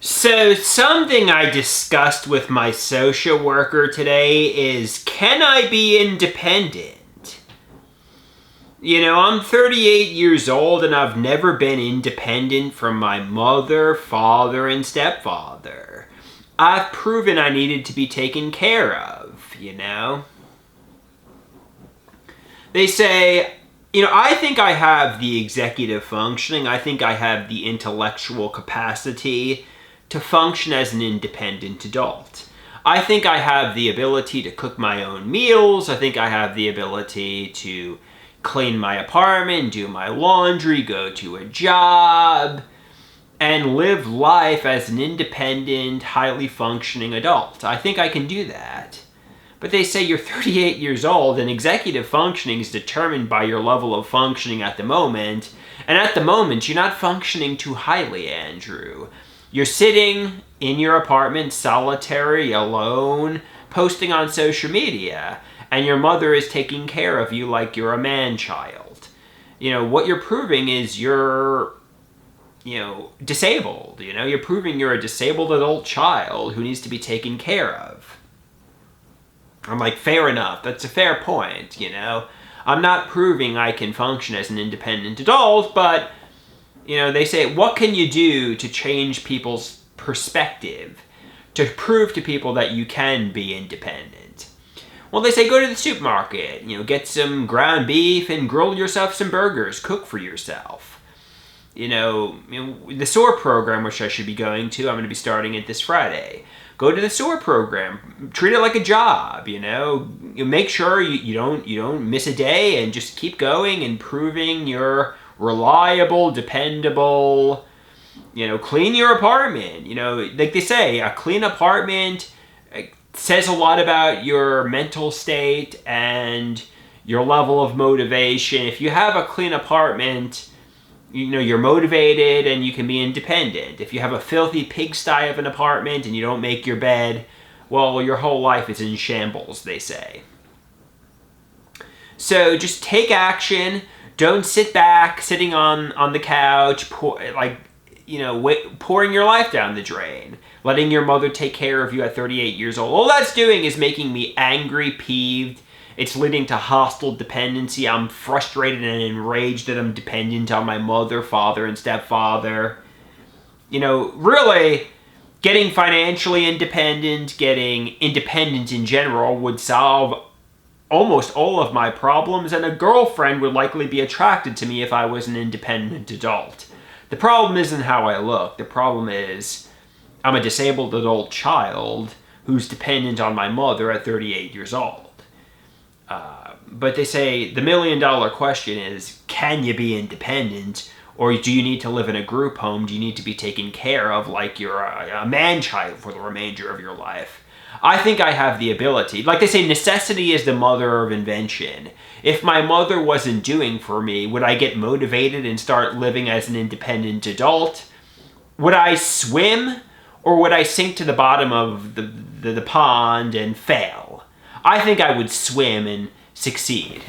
So something I discussed with my social worker today is, can I be independent? I'm 38 years old and I've never been independent from my mother, father, and stepfather. I've proven I needed to be taken care of. They say, I think I have the executive functioning. I think I have the intellectual capacity to function as an independent adult. I think I have the ability to cook my own meals. I think I have the ability to clean my apartment, do my laundry, go to a job, and live life as an independent, highly functioning adult. I think I can do that. But they say you're 38 years old and executive functioning is determined by your level of functioning at the moment. And at the moment, you're not functioning too highly, Andrew. You're sitting in your apartment, solitary, alone, posting on social media, and your mother is taking care of you like you're a man-child. What you're proving is you're, disabled. You're proving you're a disabled adult child who needs to be taken care of. I'm like, fair enough. That's a fair point, I'm not proving I can function as an independent adult, but they say, what can you do to change people's perspective, to prove to people that you can be independent? Well, they say, go to the supermarket, get some ground beef and grill yourself some burgers, cook for yourself. The SOAR program, which I should be going to, I'm going to be starting it this Friday. Go to the SOAR program, treat it like a job, make sure you don't miss a day and just keep going and proving you're reliable, dependable, clean your apartment. Like they say, a clean apartment says a lot about your mental state and your level of motivation. If you have a clean apartment, you're motivated and you can be independent. If you have a filthy pigsty of an apartment and you don't make your bed, well, your whole life is in shambles, they say. So just take action. Don't sit back, sitting on the couch, pouring your life down the drain, letting your mother take care of you at 38 years old. All that's doing is making me angry, peeved. It's leading to hostile dependency. I'm frustrated and enraged that I'm dependent on my mother, father, and stepfather. Really, getting financially independent, getting independent in general would solve almost all of my problems, and a girlfriend would likely be attracted to me if I was an independent adult. The problem isn't how I look. The problem is I'm a disabled adult child who's dependent on my mother at 38 years old. But they say the $1 million question is, can you be independent? Or do you need to live in a group home? Do you need to be taken care of like you're a man-child for the remainder of your life? I think I have the ability. Like they say, necessity is the mother of invention. If my mother wasn't doing for me, would I get motivated and start living as an independent adult? Would I swim, or would I sink to the bottom of the pond and fail? I think I would swim and succeed.